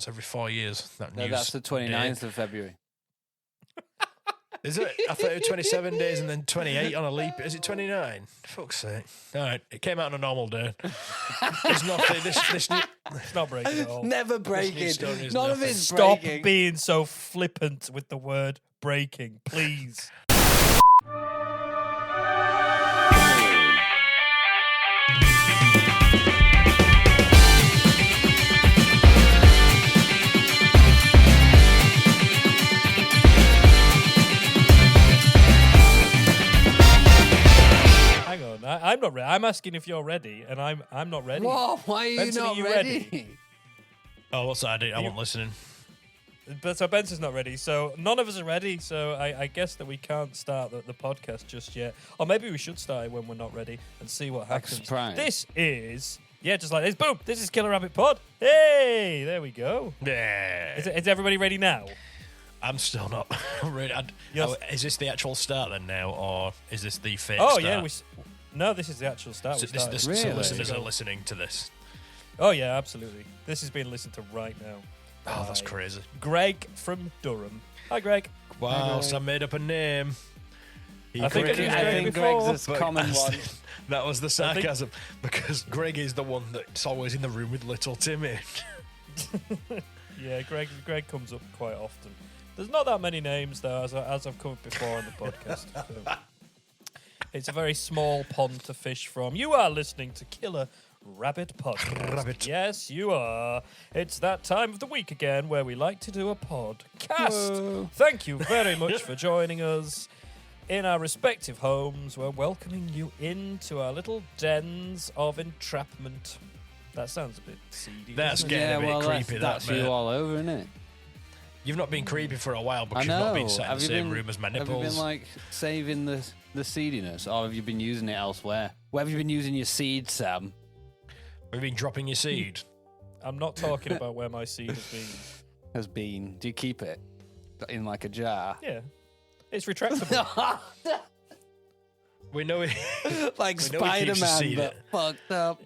It's every 4 years. That No, news. that's the 29th of February. Is it? I thought it was 27 days and then 28 on a leap. Is it 29? Fuck's sake. All right. It came out on a normal day. It's nothing. It's not breaking at all. Never breaking. None of it's Stop breaking. being so flippant with the word breaking, please. Hang on, I'm not ready. I'm asking if you're ready, and I'm not ready. Whoa, why are you Benson, not are you ready? Oh, what's that? I wasn't listening. But so Benson's not ready, so none of us are ready. So I guess that we can't start the podcast just yet, or maybe we should start it when we're not ready and see what Like a happens. surprise. This is just like this. Boom! This is Killer Rabbit Pod. Hey, there we go. Yeah. Is everybody ready now? I'm still not ready. Is this the actual start then now, or is this the fake Oh start? yeah, no, this is the actual start. So, We started. so Really? listeners are listening to this. Oh yeah, absolutely. This is being listened to right now. Oh, that's by crazy. Greg from Durham. Hi, Greg. Whilst I made up a name. I think Greg- I think Greg's a But common one. That was the sarcasm, because Greg is the one that's always in the room with little Timmy. Yeah, Greg comes up quite often. There's not that many names though, as I've covered before on the podcast. So it's a very small pond to fish from. You are listening to Killer Rabbit Podcast. Rabbit. Yes, you are. It's that time of the week again where we like to do a podcast. Whoa. Thank you very much for joining us in our respective homes. We're welcoming you into our little dens of entrapment. That sounds a bit seedy. That's doesn't it? getting a bit well, creepy, that's that, you mate. all over, isn't it? You've not been creepy for a while I because know. you've not been sat in Have the you same been- room as my Have you nipples. been like saving the seediness, or have you been using it elsewhere? Where have you been using your seed, Sam? Have you been dropping your seed? I'm not talking about where my seed has been. Has been? Do you keep it in like a jar? Yeah. It's retractable. We know it. Like We know he keeps his Spider-Man, seed but fucked up.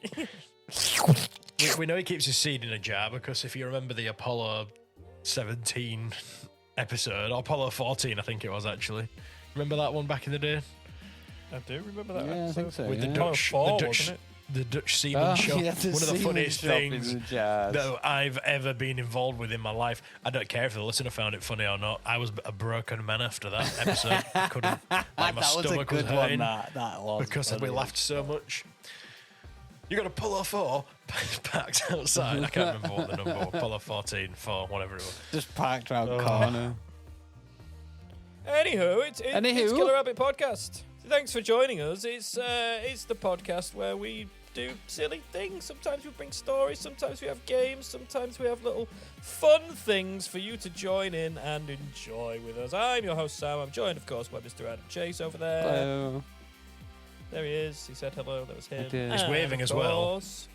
we know he keeps his seed in a jar because if you remember the Apollo 17 episode, or Apollo 14, I think it was actually. Remember that one back in the day I do remember that. Yeah, I episode. think so. with yeah. the Apollo Dutch, 4, the Dutch, wasn't it? the Dutch semen Oh, shop. yeah, the One of the semen funniest shop in things the jars. that I've ever been involved with in my life. I don't care if the listener found it funny or not. I was a broken man after that episode. I couldn't. Like, my That was a stomach good was one. hurting That was because we brilliant. laughed so much. You got Apollo 4 packed outside. I can't remember what the number was. Apollo 14, 4, whatever it was. Just parked around Oh. corner. Anywho, it's Anywho. Killer Rabbit Podcast. Thanks for joining us. It's the podcast where we do silly things. Sometimes we bring stories, sometimes we have games, sometimes we have little fun things for you to join in and enjoy with us. I'm your host, Sam. I'm joined, of course, by Mr. Adam Chase over there. Hello. There he is. He said hello. That was him. I did. He's And, waving of as well. course,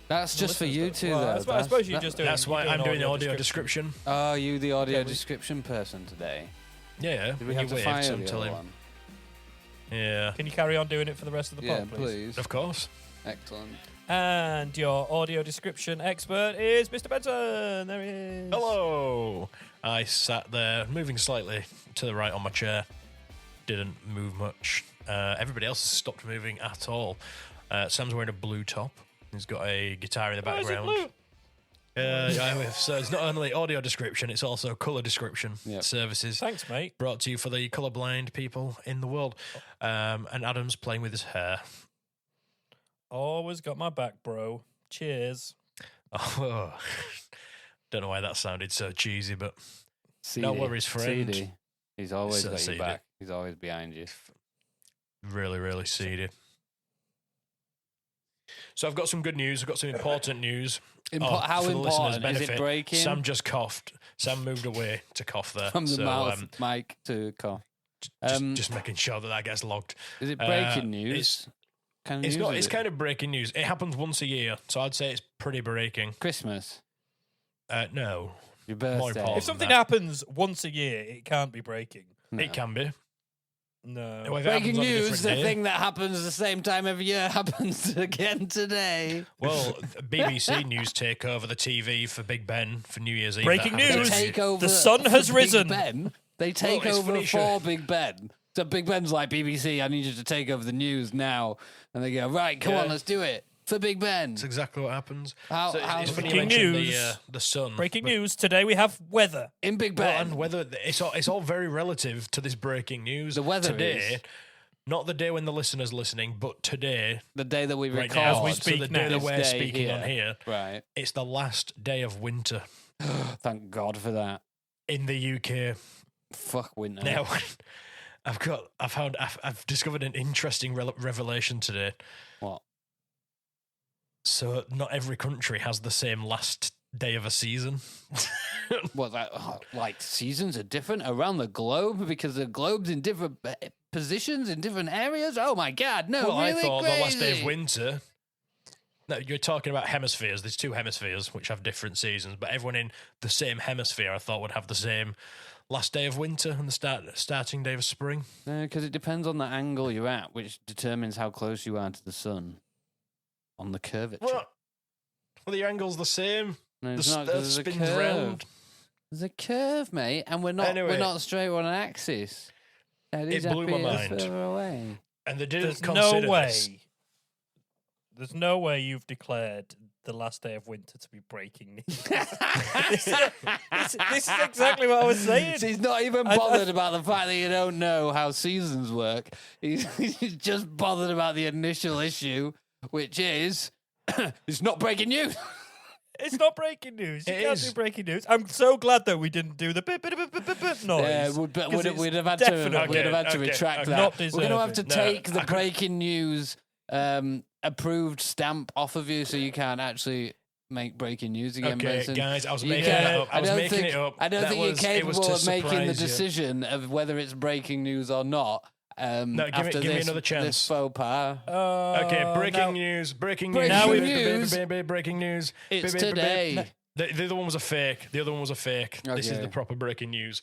That's the just for listeners you don't- two, well, though. that's what I suppose you're That- just doing. That's why you're I'm doing the audio description. description. Oh, you the audio Okay, we- description person today. Yeah, Did we when have you to waved, fire so I'm the other telling- one? Yeah, Can you carry on doing it for the rest of the Yeah, pod, please? please. of course. Excellent. And your audio description expert is Mr. Benson. There he is. Hello. I sat there, moving slightly to the right on my chair. Didn't move much. Everybody else has stopped moving at all. Sam's wearing a blue top. He's got a guitar in the Oh, is it background. blue? So it's not only audio description, it's also colour description Yep. services. Thanks, mate. Brought to you for the colourblind people in the world. And Adam's playing with his hair. Always got my back, bro. Cheers. Oh, don't know why that sounded so cheesy, but CD. no worries, friend. CD. He's always So got CD. your back. He's always behind you. Really, really seedy. So I've got some good news. I've got some important news. How for the listeners' important? Is benefit, it breaking? Sam just coughed. Sam moved away to cough there. From the so, mouth mic to cough. just making sure that gets logged. Is it breaking uh, news? Kind of It's news, not. is It's it? kind of breaking news. It happens once a year, so I'd say it's pretty breaking. Christmas. No, Your More birthday. important. If something that. happens once a year, it can't be breaking. No. it can be. No. Well, if it Breaking happens on a news, different the day- thing that happens the same time every year happens again today. Well, BBC News take over the TV for Big Ben for New Year's Eve. Breaking That happens news. every Take year. over The sun has for risen. Big Ben. They take it's over funny, for Big Ben. So Big Ben's like, BBC, I need you to take over the news now. And they go, right, come on, let's do it. For Big Ben. That's exactly what happens. How- It's funny you Breaking mentioned news. the sun. Breaking news. Today we have weather. In Big Well, Ben. and whether it's all very relative to this breaking news. The weather today, is. not the day when the listener's listening, but today, The day that we right record. now, As we so speak the now. day that This we're day speaking on here, Right. it's the last day of winter Thank God for that. in the UK. Fuck winter. Now, I've discovered an interesting revelation today. What? So not every country has the same last day of a season. What, like seasons are different around the globe because the globe's in different positions in different areas? Oh my God, no, Well, really I thought crazy. the last day of winter. No, you're talking about hemispheres. There's two hemispheres which have different seasons, but everyone in the same hemisphere I thought would have the same last day of winter and the starting day of spring. No, because it depends on the angle you're at, which determines how close you are to the sun on the curvature. What? Well, the angle's the same. No, The it's not, earth 'cause there's a spins curve. round. There's a curve, mate, and we're not Anyway. straight on an axis. It blew my mind. Further away. And they didn't There's consider no way. this. There's no way you've declared the last day of winter to be breaking news. this is exactly what I was saying. He's not even bothered about the fact that you don't know how seasons work. He's just bothered about the initial issue, which is it's not breaking news. It's not breaking news. You It can't is. do breaking news. I'm so glad that we didn't do the bip noise. Yeah, 'cause it's we'd have had definitely to Okay, retract okay. that. Not We're going to have to deserving. take the breaking news approved stamp off of you, so you can't actually make breaking news again, Okay, Benson. guys, I was You making can't- it up. I was don't making think, it up. I don't That think was- you're it was capable to of making the surprise you. decision of whether it's breaking news or not. No, After give me this, another chance. This faux pas. Okay, breaking now- news. Breaking Breaking news. news. Breaking news. It's today. The other one was a fake. The other one was a fake. This is Okay. the proper breaking news.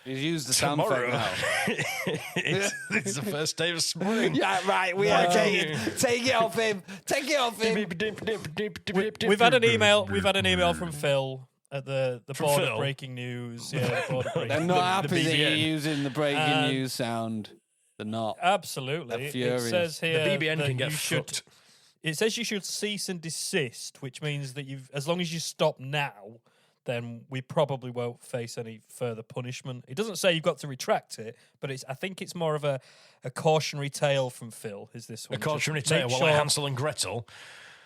He's used the sound effect Tomorrow, now. this is the first day of spring. Yeah, right. We are taking. Take it off him. Take it off him. We've had an email. We've had an email from Phil at the From board Phil? of breaking news. Yeah, the board of breaking I'm news. not happy that you're BBN. using the breaking And- news sound. They're not. Absolutely. They're It furious. says The here BBN that can get you should. fucked. It says you should cease and desist, which means that as long as you stop now, then we probably won't face any further punishment. It doesn't say you've got to retract it, but I think it's more of a cautionary tale from Phil. Is this one A cautionary Just make tale, well, sure- like Hansel and Gretel.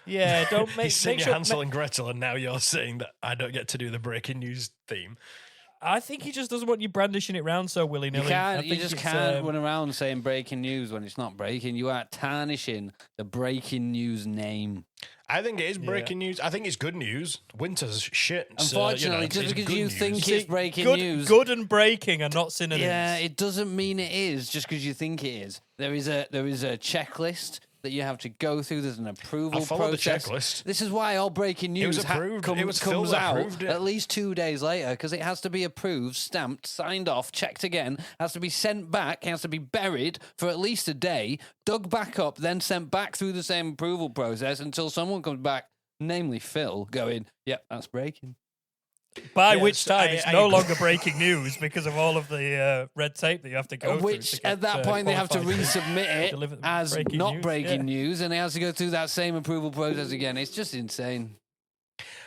Yeah, don't make. He's saying make you're sure, Hansel and Gretel, and now you're saying that I don't get to do the breaking news theme. I think he just doesn't want you brandishing it around so willy You nilly. can't. You just can't run around saying breaking news when it's not breaking. You are tarnishing the breaking news name. I think it is breaking news. I think it's good news. Winter's shit. Unfortunately, just it's because good you news. think it's breaking good, news, Good and breaking are not synonyms. yeah, it doesn't mean it is just because you think it is. There is a checklist that you have to go through. There's an approval I followed the process. checklist. This is why all breaking news was approved. It was Phil comes that out approved it. at least 2 days later because it has to be approved, stamped, signed off, checked again, has to be sent back, has to be buried for at least a day, dug back up, then sent back through the same approval process until someone comes back, namely Phil, going, yep, that's breaking. By Yes, which time it's I no agree. longer breaking news because of all of the red tape that you have to go through. Which to at get, that point they have to qualified resubmit deliver it the as breaking not news, breaking yeah. news, and it has to go through that same approval process again. It's just insane.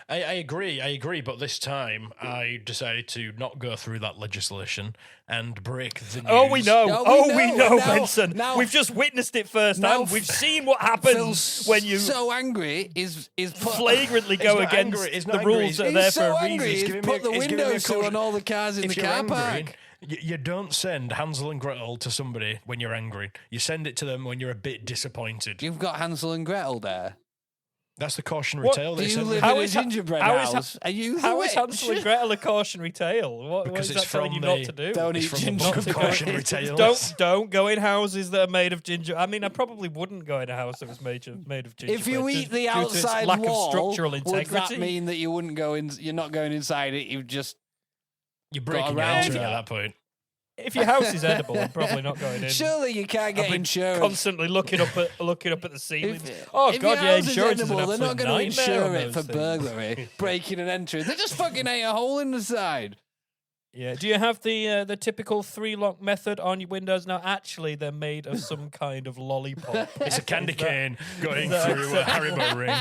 I agree, but this time I decided to not go through that legislation and break the news. Oh, we know. No, we know. Now- Benson. now- We've just witnessed it first Now hand. We've seen what happens Phil's when you so angry is put flagrantly He's go not against angry, he's the not angry, rules that are He's there so for a angry. reason. He's giving me put a- the he's giving me a windows to caution. on all the cars in If the you're car angry, park. you don't send Hansel and Gretel to somebody when you're angry. You send it to them when you're a bit disappointed. You've got Hansel and Gretel there. That's the cautionary What tale. Do They you send live How in a is Ha- gingerbread how is Ha- house? Are you the How is witch? Hansel and Gretel a cautionary tale? What Because is it's that telling from you not the- to do? Don't It's eat from the ginger book of bread. cautionary tales. Don't go in houses that are made of ginger. I mean, I probably wouldn't go in a house that was made of ginger. If you eat the due to its outside lack wall, of structural would integrity. that mean that you wouldn't go in? You're not going inside it. You've just You're breaking around into it it. at that point. if your house is edible, I'm probably not going in. Surely you can't get insurance. Constantly looking up at the ceiling. If God, your yeah, house is insurance is an edible, they're not absolute going to nightmare on insure it those for things. burglary, breaking and entering. They just fucking ate a hole in the side. Yeah. Do you have the typical 3-lock method on your windows? Now, actually, they're made of some kind of lollipop. It's a candy cane going that through a Haribo ring.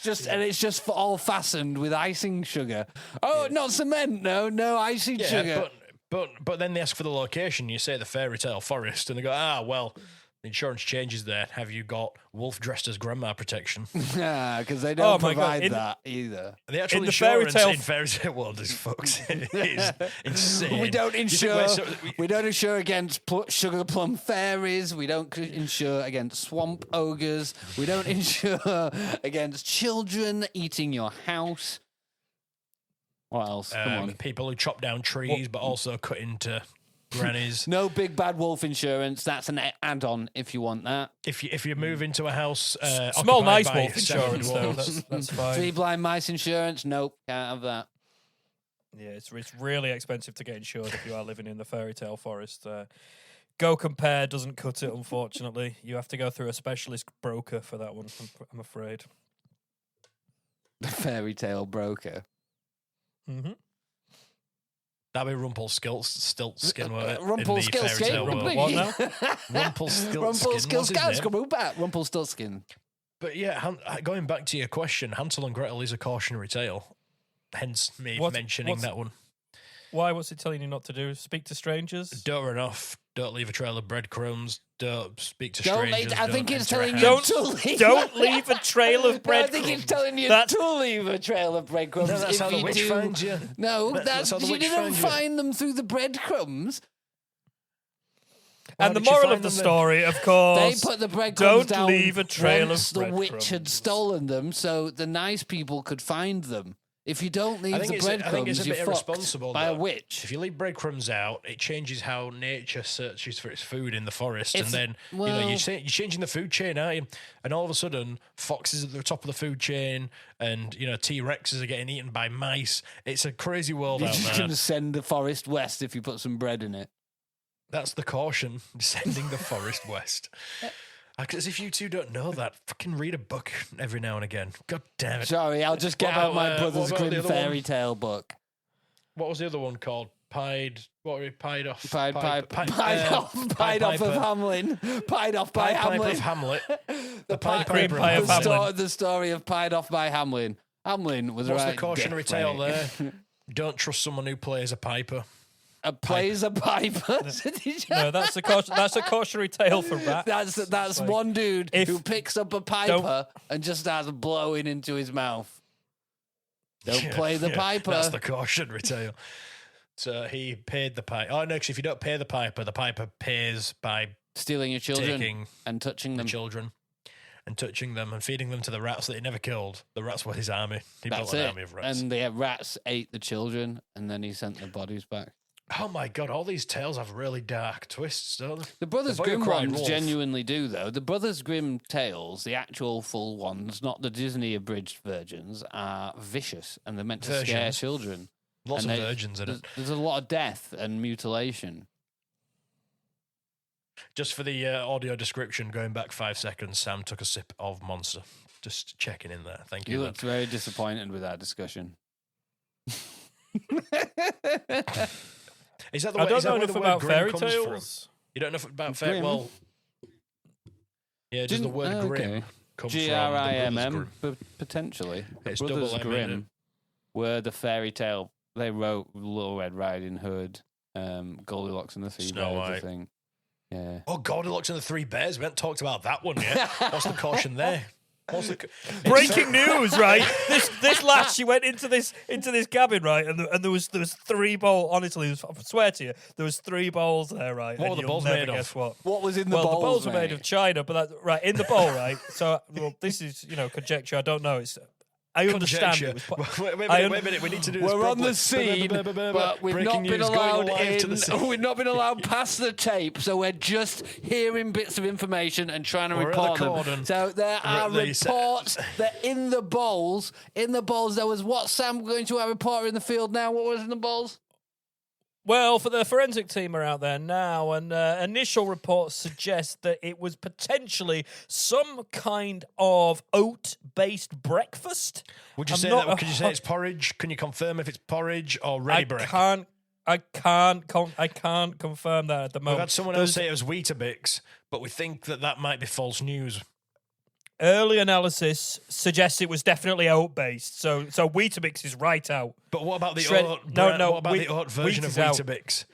It's just all fastened with icing sugar. Oh, not cement. No icing sugar. But then they ask for the location. You say the fairy tale forest, and they go, well, the insurance changes there. Have you got wolf dressed as grandma protection? Yeah, because they don't my God. provide that either. The actual In the fairy insurance tale- in fairy tale world is fucked. It is insane. We don't You think insure. we're We don't insure against sugar plum fairies. We don't insure against swamp ogres. We don't insure against children eating your house. What else? Come on. people who chop down trees, but also cut into grannies. No big bad wolf insurance. That's an add-on if you want that. If you move into a house, Small occupied nice by wolf 7 insurance, though. dwarves. That's fine. 3 blind mice insurance. Nope, can't have that. Yeah, it's really expensive to get insured if you are living in the fairy tale forest. Go Compare doesn't cut it, unfortunately. You have to go through a specialist broker for that one, I'm afraid. The fairy tale broker. Mm-hmm. That'd be Rumpelstiltskin, won't it? Rumpelstiltskin. What now? Rumpelstiltskin. Rumpelstiltskin. But yeah, going back to your question, Hansel and Gretel is a cautionary tale. Hence me mentioning that one. Why? What's it telling you not to do? Speak to strangers? Don't run off. Don't leave a trail of breadcrumbs. Don't speak to strangers. I think it's enter a telling you house. Don't leave a trail of I breadcrumbs. think it's telling you to leave a trail of breadcrumbs. No, that's if how the you witch do. finds you. No, That's how the you witch didn't finds you. find them through the breadcrumbs. And the did you moral find of the them then? story, of course, They put the breadcrumbs don't down leave a trail once of the breadcrumbs. witch had stolen them, so the nice people could find them. If you don't leave the I think it's breadcrumbs, a you're bit fucked irresponsible by a though. witch. If you leave breadcrumbs out, it changes how nature searches for its food in the forest, It's- and then well- you're changing the food chain, aren't you? And all of a sudden, foxes at the top of the food chain, and T-Rexes are getting eaten by mice. It's a crazy world You're out just there. going to send the forest west if you put some bread in it. That's the caution: sending the forest west. As if you two don't know that. Fucking read a book every now and again. God damn it. Sorry, I'll just get What out about, my what Brother's about the Grimm other fairy one? tale book. What was the other one called? Pied off. Pied off of Hamlin. Pied off by Pied Pipe Hamlin. of Hamlet. The Pied Cream Piper pie of of Hamlet. Hamlet. The story of Pied Off by Hamlin. Hamlin was What's right. the cautionary dick, tale mate. there? Don't trust someone who plays a piper. Plays a piper. No, that's a cautionary tale for rats. That's Like, one dude if- who picks up a piper and just starts blowing into his mouth. Don't play the piper. That's the cautionary tale. So he paid the piper. Oh, no, because if you don't pay the piper pays by Stealing your children taking and touching the them. children and touching them and feeding them to the rats that he never killed. The rats were his army. He That's built an it. army of rats. And the rats ate the children, and then he sent the bodies back. Oh my God, all these tales have really dark twists, don't they? The Brothers The Boy Who Grimm Cried ones Wolf. genuinely do, though. The Brothers Grimm tales, the actual full ones, not the Disney abridged versions, are vicious, and they're meant to scare Versions. children. Lots And of they- virgins in it. There's a lot of death and mutilation. Just for the audio description, going back 5 seconds, Sam took a sip of Monster. Just checking in there. Thank You you. looked very disappointed with our discussion. Is that the I way, don't is that know where enough the word about grim fairy comes from? tales. You don't know about Grim? Well, yeah, does the Didn't- word grim okay. come from the Grimm, Brothers Grimm? potentially. The It's Brothers double M, Grimm innit? were the fairy tale. They wrote Little Red Riding Hood, Goldilocks and the Three Snow Bears, I White. think. Yeah. Oh, Goldilocks and the Three Bears. We haven't talked about that one yet. What's the caution there? What's the Breaking news, right? This lad, she went into this cabin, right, and there was 3 bowls. Honestly, I swear to you, there was 3 bowls there, right? What and were the you'll bowls never made of? guess What? What was in the Well, bowls, the bowls were made mate? of china, but right in the bowl, right? So, this is conjecture. I don't know. I understand. Conjecture. It was Wait a minute. We need to do this We're on properly. the scene, but we've Breaking not been news, going allowed live to in. the scene. We've not been allowed past the tape, so we're just hearing bits of information and trying to We're at the report them. cordon. So there are at the reports that in the bowls, there was what, Sam? Going to our reporter in the field now. What was in the bowls? Well, for the forensic team are out there now, and initial reports suggest that it was potentially some kind of oat-based breakfast. Would you say that? Could you say it's porridge? Can you confirm if it's porridge or ready break? I can't confirm that at the moment. We've had someone else say it was Weetabix, but we think that might be false news. Early analysis suggests it was definitely oat-based, so Weetabix is right out. But what about the oat? What about the oat version of Weetabix?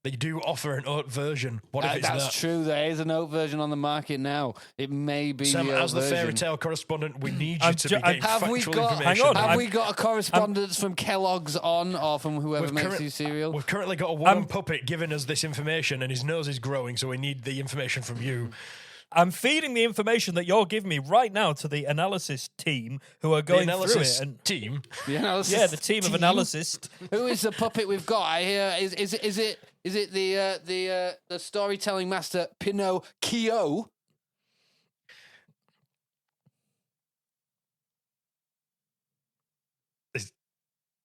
They do offer an oat version. What if it's that's true. There is an oat version on the market now. It may be Sam, the oat as the version. fairy tale correspondent, we need you to be getting factual information. Hang on, have we got a correspondence from Kellogg's on, or from whoever makes you cereal? We've currently got a wooden puppet giving us this information, and his nose is growing, so we need the information from you. I'm feeding the information that you're giving me right now to the analysis team who are going through it. And team? The analysis yeah, the team of analysis. Who is the puppet we've got? I hear is it the storytelling master Pinocchio?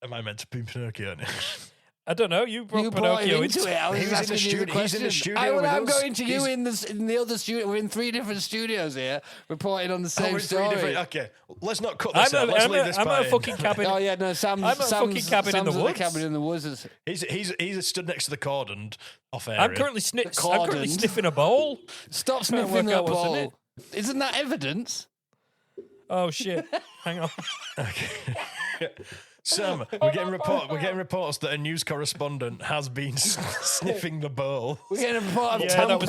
Am I meant to be Pinocchio? I don't know. You brought Pinocchio into it. I was He's in the studio. He's in the studio with I'm us. going to you in the other studio. We're in 3 different studios here, reporting on the same story. Okay, let's not cut this out. Let's leave this I'm by at a fucking cabin. Oh yeah, no, Sam's I'm at a fucking cabin in the woods. Cabin in the woods. He's stood next to the cordon off area. I'm currently sniffing a bowl. Stop sniffing that bowl. Isn't that evidence? Oh shit! Hang on. Okay. Sam, we're getting reports that a news correspondent has been sniffing the bowl. We're getting a report of tampering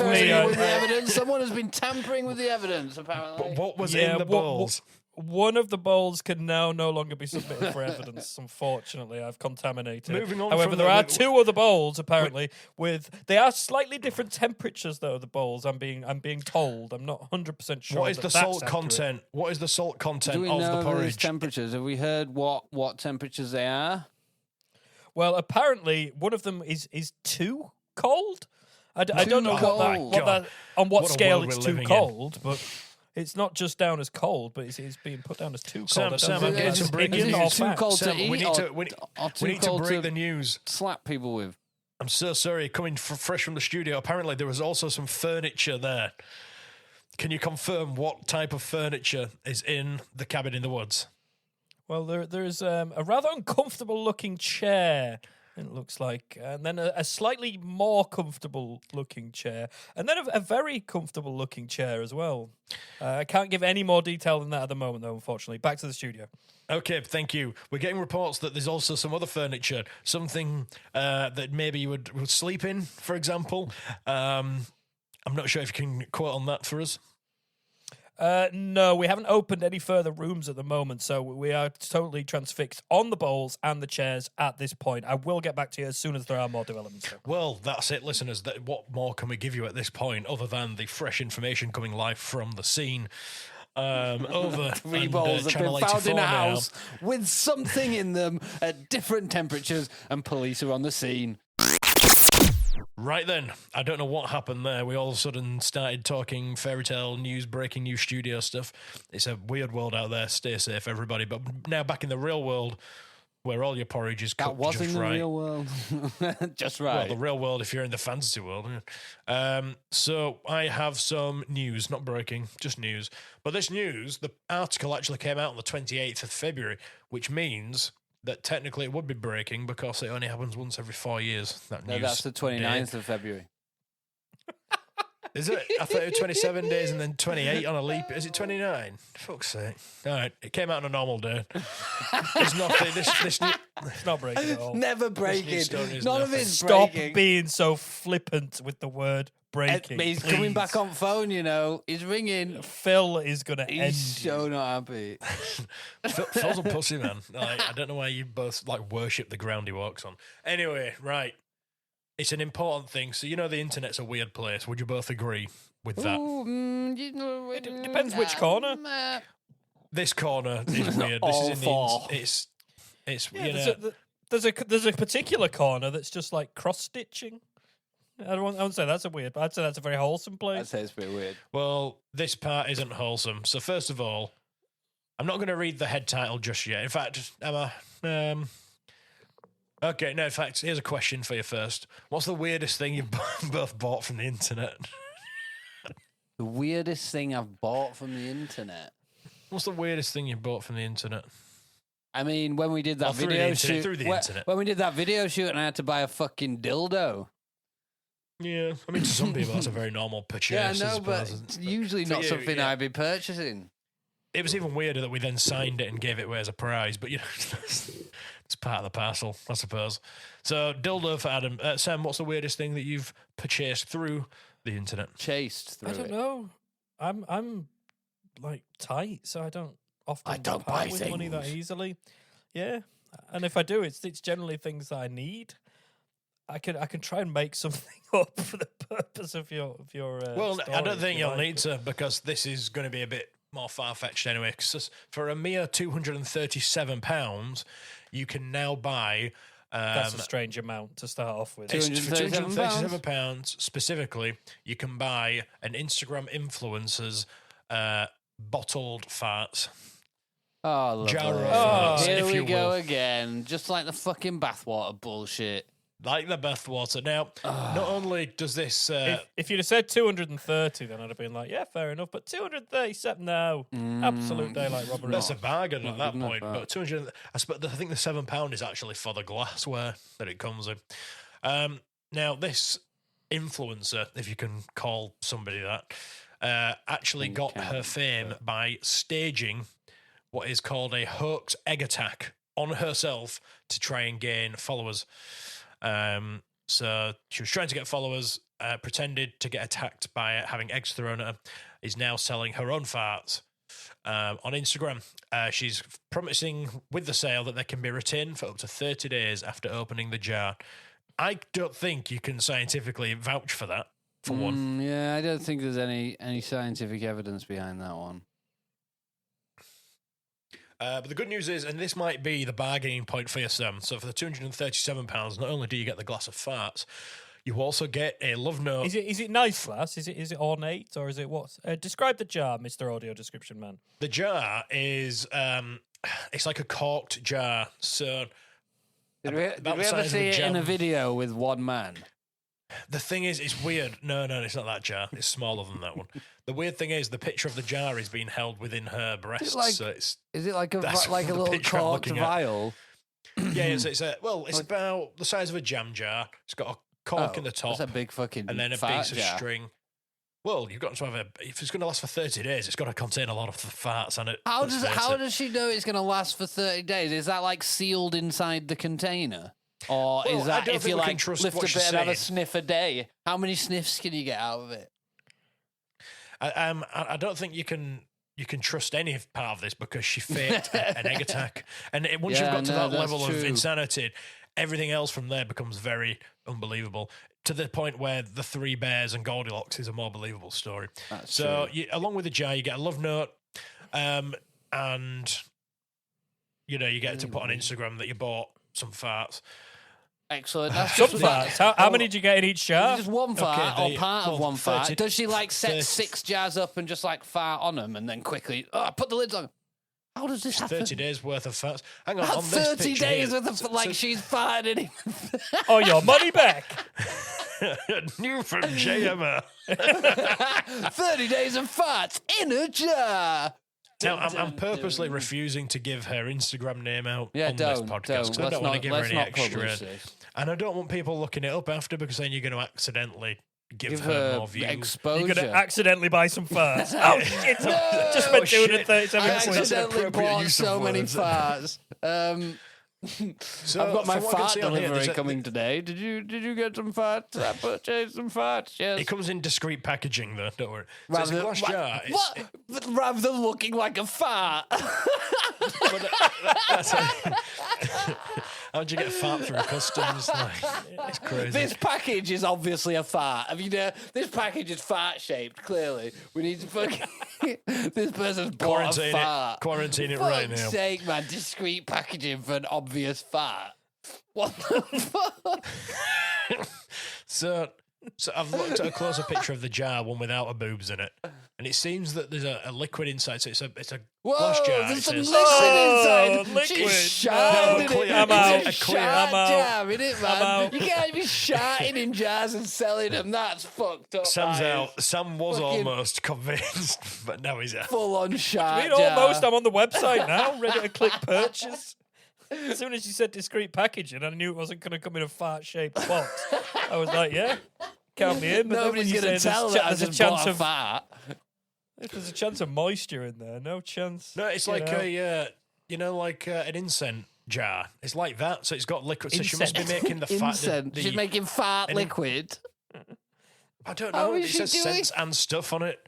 with the evidence. Someone has been tampering with the evidence, apparently. But what was in the bowls? One of the bowls can now no longer be submitted for evidence. Unfortunately, I've contaminated it. Moving on. However, there are 2 other bowls apparently they are slightly different temperatures though. The bowls, I'm being told. I'm not 100% sure. What is the salt content? What is the salt content of the porridge? These temperatures? Have we heard what temperatures they are? Well, apparently one of them is too cold. I don't know on what scale it's too cold, but. It's not just down as cold, but it's being put down as too cold. Sam, I'm getting some breaking news. Too cold to eat, we need to break the news. Slap people with. I'm so sorry. Coming fresh from the studio, apparently there was also some furniture there. Can you confirm what type of furniture is in the cabin in the woods? Well, there's a rather uncomfortable looking chair. It looks like, and then a slightly more comfortable looking chair, and then a very comfortable looking chair as well. I can't give any more detail than that at the moment, though, unfortunately. Back to the studio. Okay, thank you. We're getting reports that there's also some other furniture, something that maybe you would sleep in, for example. I'm not sure if you can quote on that for us. No, we haven't opened any further rooms at the moment, so we are totally transfixed on the bowls and the chairs at this point. I will get back to you as soon as there are more developments. Well, that's it, listeners. What more can we give you at this point other than the fresh information coming live from the scene? Over 3 bowls have been found in a house now. with something in them at different temperatures, and police are on the scene. Right then, I don't know what happened there. We all of a sudden started talking fairy tale news, breaking news studio stuff. It's a weird world out there. Stay safe, everybody. But now back in the real world, where all your porridge is cooked just right. That was in the real world. Just right. Well, the real world if you're in the fantasy world. So I have some news, not breaking, just news. But this news, the article actually came out on the 28th of February, which means that technically it would be breaking because it only happens once every 4 years. No, that's the 29th of February. Is it? I thought it was 27 days and then 28 on a leap. Is it 29? Fuck's sake. All right. It came out on a normal day. It's nothing. It's not breaking at all. Never breaking. None of it's Stop breaking. being so flippant with the word breaking. He's coming back on phone, you know. He's ringing. Phil is going to end He's so not happy. Phil's a pussy, man. I don't know why you both worship the ground he walks on. Anyway, right. It's an important thing. So, you know, the internet's a weird place. Would you both agree with that? Ooh, it depends which corner. This corner is weird. This is in the it's yeah, you know. There's a particular corner that's just like cross stitching. I wouldn't say that's a weird, but I'd say that's a very wholesome place. I'd say it's pretty weird. Well, this part isn't wholesome. So first of all, I'm not going to read the head title just yet. In fact, Emma, Okay, no, in fact, here's a question for you first. What's the weirdest thing you've both bought from the internet? The weirdest thing I've bought from the internet. What's the weirdest thing you bought from the internet? I mean, when we did that through the video internet, shoot, through the internet. when we did that video shoot, and I had to buy a fucking dildo. Yeah, I mean, to some people that's a very normal purchase. Yeah, I I know, suppose, but it's usually for not you, something yeah. I'd be purchasing. It was even weirder that we then signed it and gave it away as a prize, but you know, it's part of the parcel, I suppose. So, dildo for Adam. Sam, what's the weirdest thing that you've purchased through the internet? Chased through I don't it. know. I'm like tight, so I don't often I don't part buy with money that things. easily. Yeah, and if I do, it's generally things that I need. I can try and make something up for the purpose of your. Well, I story, don't if think you you'll like, need but- to, because this is going to be a bit more far-fetched anyway. 'Cause for a mere £237, you can now buy... That's a strange amount to start off with. It's for £237? £237 specifically, you can buy an Instagram influencer's bottled farts. Oh, lovely. Jar of farts, Here if we you go will. again. Just like the fucking bathwater bullshit. Like the bathwater. Now, not only does this... If you'd have said 230, then I'd have been like, yeah, fair enough. But 237, no, absolute daylight robbery. that's a bargain at that good enough, point. that. But 200, I think the £7 is actually for the glassware that it comes in. Now, this influencer, if you can call somebody that, actually got her fame by staging what is called a hoax egg attack on herself to try and gain followers. So she was trying to get followers, pretended to get attacked by having eggs thrown at her, is now selling her own farts on Instagram. She's promising with the sale that they can be retained for up to 30 days after opening the jar. I don't think you can scientifically vouch for that, for one. Yeah, I don't think there's any scientific evidence behind that one. But the good news is, and this might be the bargaining point for you, Sam. So for the £237, not only do you get the glass of farts, you also get a love note. Is it nice glass? Is it ornate or is it what? Describe the jar, Mr. Audio Description Man. The jar is, it's like a corked jar. So Did we about the ever size of see a it in a jam. video with one man? the thing is, it's weird. No, it's not that jar. It's smaller than that one. The weird thing is, the picture of the jar is being held within her breasts. like- So it's Is it like a That's like a the little picture I'm corked looking at. vial? it's about the size of a jam jar. It's got a cork in the top, That's a big fucking and then a fart piece of jar. string. Well, you've got to have if it's going to last for 30 days, it's got to contain a lot of the farts on it. How let's face it. does she know it's going to last for 30 days? Is that like sealed inside the container? Or Well, is I that don't if think you we can like trust lift a what bit she's and have a saying. sniff a day? How many sniffs can you get out of it? I don't think you can trust any part of this because she faked an egg attack, and once you've Yeah, got to no, that that's level of true. insanity, everything else from there becomes very unbelievable. To the point where the Three Bears and Goldilocks is a more believable story. That's So, true. along with the jar, you get a love note, and you get to put on Instagram that you bought some farts. Excellent. That's Some just farts. How many did you get in each jar? Just one fart Okay, or part of well, one fart. 30 Does she like set 30 6 jars up and just like fart on them and then quickly put the lids on? How does this happen? 30 days worth of farts. Hang on, About on this 30 picture days here, worth of like she's farted in. Oh, your money back. new from JMR. 30 days of farts in a jar. Now, I'm purposely refusing to give her Instagram name out Yeah, on this don't. podcast because I don't want to give her let's any not extra. publish this. And I don't want people looking it up after because then you're going to accidentally give Give her her more views. exposure. You're going to accidentally buy some farts. Oh, shit. Just spent shit. 237 I That's an quid. accidentally appropriate bought use of so many words. farts. So, I've got my from what I can fart see on here, delivery there's a- coming today. Did you get some farts? I purchased some farts. Yes. It comes in discreet packaging, though. Don't worry. So it's a glass jar. What? But rather than looking like a fart. How'd you get a fart through customs? Like, it's crazy. This package is obviously a fart. I mean, this package is fart shaped. Clearly, we need to fucking. This person's bought a fart. Quarantine it For right fuck's now. sake, man! Discreet packaging for an obvious fart. What the fuck? So So I've looked at a closer picture of the jar, one without a boobs in it, and it seems that there's a liquid inside. So it's a Whoa, glass jar. there's It some says- liquid inside. liquid. She's No, sharting in clear. it. I'm It's out. a Clear. shart I'm out. jar, innit, man? I'm out. You can't be sharting in jars and selling them. That's fucked up. Sam's that is. out. Sam was Fucking- almost convinced, but now he's out. Full-on shart I mean, jar. almost. I'm on the website now, ready to click purchase. As soon as you said discreet packaging, I knew it wasn't going to come in a fart-shaped box. I was like, yeah, count me in. But then when Nobody's you going to say tell there's that I there's a just chance bought a of fart. if there's a chance of moisture in there, no chance. No, it's you like know. like an incense jar. It's like that. So it's got liquid. So she must be making the fat. Incense. She's making fart an- liquid. I don't How know. is It she says doing? scents and stuff on it.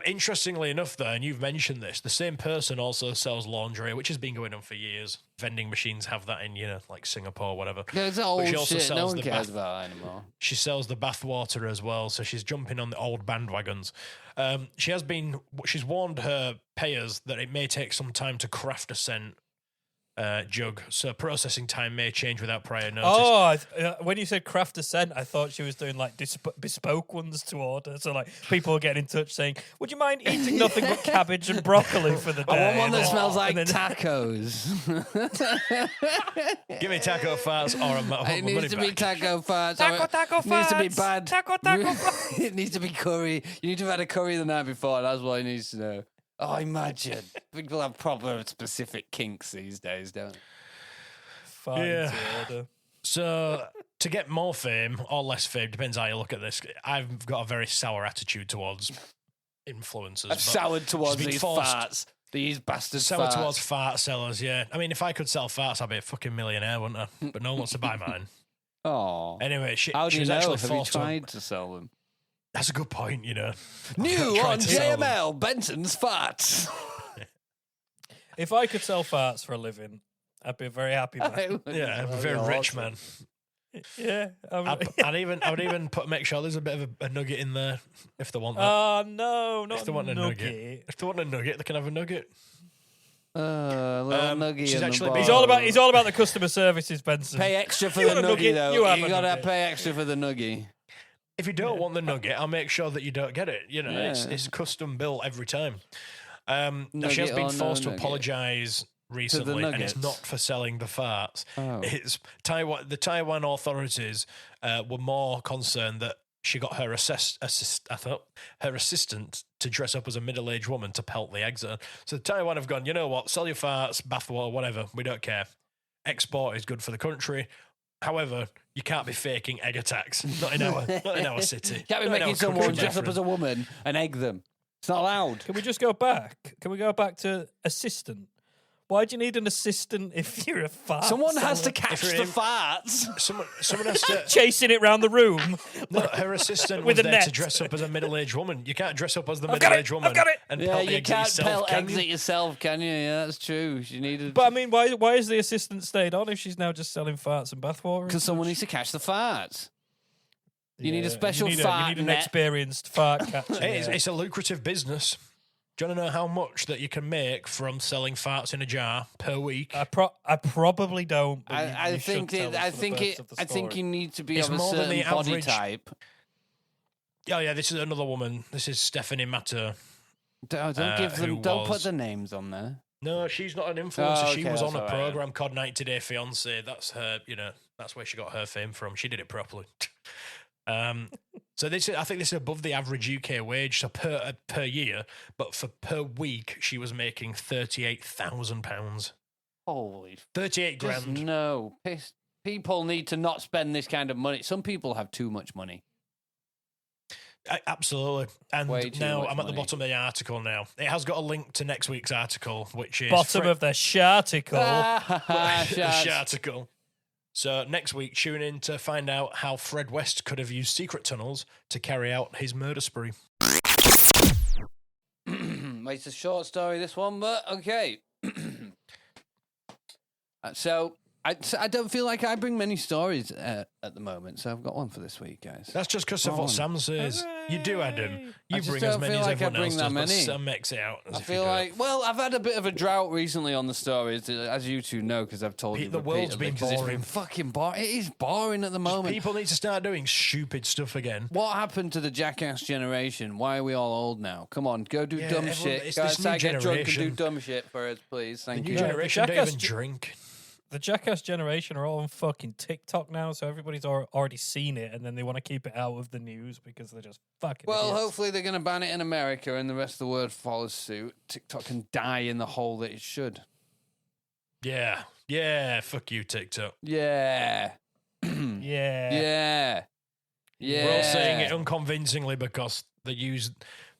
Interestingly enough, though, and you've mentioned this, the same person also sells laundry, which has been going on for years. Vending machines have that in, like Singapore or whatever. No, it's But old she also shit. No sells one the cares bath- about that anymore. She sells the bath water as well, so she's jumping on the old bandwagons. She's warned her payers that it may take some time to craft a scent jug, so processing time may change without prior notice. Oh, when you said craft a scent, I thought she was doing like bespoke ones to order. So like people are getting in touch saying, "Would you mind eating nothing but cabbage and broccoli for the day?" I want one that And smells like then- tacos. Give me taco farts or I want my It money needs to be back. taco farts. Taco, or taco it needs to be farts. bad. Taco, farts. It needs to be curry. You need to have had a curry the night before. That's what it needs to know. Oh, imagine. People have proper specific kinks these days, don't they? Fine Yeah. to order. So to get more fame or less fame, depends how you look at this. I've got a very sour attitude towards influencers. I've but soured towards been these forced- farts. These bastards sour farts. towards fart sellers, yeah. I mean, if I could sell farts, I'd be a fucking millionaire, wouldn't I? But no one wants to buy mine. Oh. Anyway, How do she you was know? actually Have you forced to. tried to sell them? That's a good point, New Tried on to sell them. JML, Benson's farts. If I could sell farts for a living, I'd be a very happy man. Yeah, I'm a very rich man. Yeah. I'd even make sure there's a bit of a nugget in there if they want that. Oh no, not If they want a nugget. nugget. If they want a nugget, they can have a nugget. Little nuggy she's in the actually bar. been- He's all about the customer services, Benson. Pay extra for You the want a nuggy, nugget? though. You have You a gotta nugget. pay extra for the nuggy. If you don't want the nugget, I'll make sure that you don't get it. Yeah. It's custom built every time. Now she has Nugget been or no forced to nugget? apologise recently, and it's nuggets? not for selling the farts. Oh. It's Taiwan. The Taiwan authorities were more concerned that she got her her assistant to dress up as a middle-aged woman to pelt the eggs at her. So Taiwan have gone, you know what? Sell your farts, bathwater, whatever. We don't care. Export is good for the country. However, you can't be faking egg attacks. Not in our city. Can't be Not in making our someone country, dress my up as a woman and egg them. It's not allowed. Can we just go back? Can we go back to assistant? Why do you need an assistant if you're a fart? Someone has to seller? catch If the you're in- farts. Someone has to. chasing it round the room. No, her assistant With was a there to net. dress up as a middle-aged woman. You can't dress up as the I've got it, middle-aged I've woman got it. and Yeah, pelt the you eggs at can't yourself, pelt can eggs you? at yourself, can you? Yeah, that's true. You needed But I mean, why is the assistant stayed on if she's now just selling farts and bathwater? because someone needs to catch the farts. You need a special you fart need an net. experienced fart catcher. It's a lucrative business. Do you want to know how much that you can make from selling farts in a jar per week? I probably don't. But I you think should tell it. us I for the think purpose it. of the I think story. you need to be It's of a more than certain the body average- type. Oh yeah, this is another woman. This is Stephanie Matter. Don't give who them. Don't put was- the names on there. No, she's not an influencer. Oh, She okay, was on that's a all right. program called 90 Day Fiance. That's her. That's where she got her fame from. She did it properly. So I think this is above the average UK wage. So per year, but for per week, she was making £38,000. Holy. 38 Just grand. no. People need to not spend this kind of money. Some people have too much money. Absolutely. And Way too now much I'm at the money. bottom of the article now. It has got a link to next week's article, which is Bottom of the sharticle. the Shots. article. So next week, tune in to find out how Fred West could have used secret tunnels to carry out his murder spree. It's a short story, this one, but okay. So, I don't feel like I bring many stories at the moment, so I've got one for this week, guys. That's just because of what Sam says. You do, Adam. I You just bring as don't many feel as like I everyone bring else that does, but many. Sam makes it out as I if feel you do. like, well, I've had a bit of a drought recently on the stories, as you two know, because I've told you The world's repeatedly, been 'cause it's boring. been fucking boring. It is boring at the moment. People need to start doing stupid stuff again. What happened to the jackass generation? Why are we all old now? Come on, go do Yeah, dumb everyone- shit. it's Go this new outside, get drunk and do generation. dumb shit for us, please. The Thank new you. generation don't Jackass even ge- drink. The Jackass generation are all on fucking TikTok now, so everybody's already seen it, and then they want to keep it out of the news because they're just fucking Well, idiots. hopefully they're going to ban it in America and the rest of the world follows suit. TikTok can die in the hole that it should. Yeah. Yeah. Fuck you, TikTok. Yeah. Yeah. Yeah. Yeah. We're all saying it unconvincingly because they use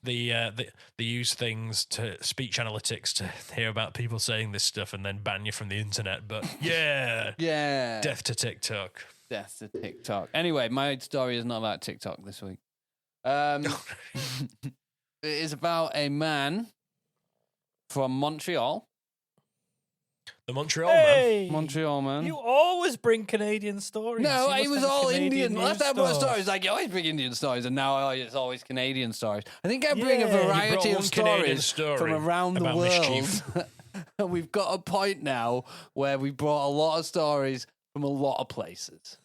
they use things to speech analytics to hear about people saying this stuff and then ban you from the internet. But yeah, Yeah. death to TikTok. Death to TikTok. Anyway, my story is not about TikTok this week. It is about a man from Montreal. The Montreal man. Hey, Montreal man. you always bring Canadian stories. No, You it must was have a all Canadian Indian. news Last time I brought source. stories, like you always bring Indian stories, and now it's always Canadian stories. I think I bring a Yeah, you variety brought of one Canadian stories story from around the about world. mischief. And we've got a point now where we brought a lot of stories from a lot of places.